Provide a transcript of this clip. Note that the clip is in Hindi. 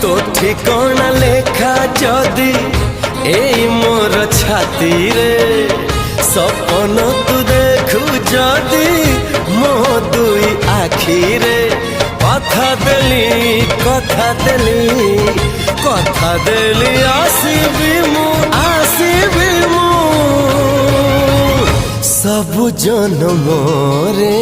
तो ठिकाना लेखा जदि एई मोर छाती रे सपन तू देखु जदि मो दुई आखी रे कथा देली आसीबी मु सब जन्म रे।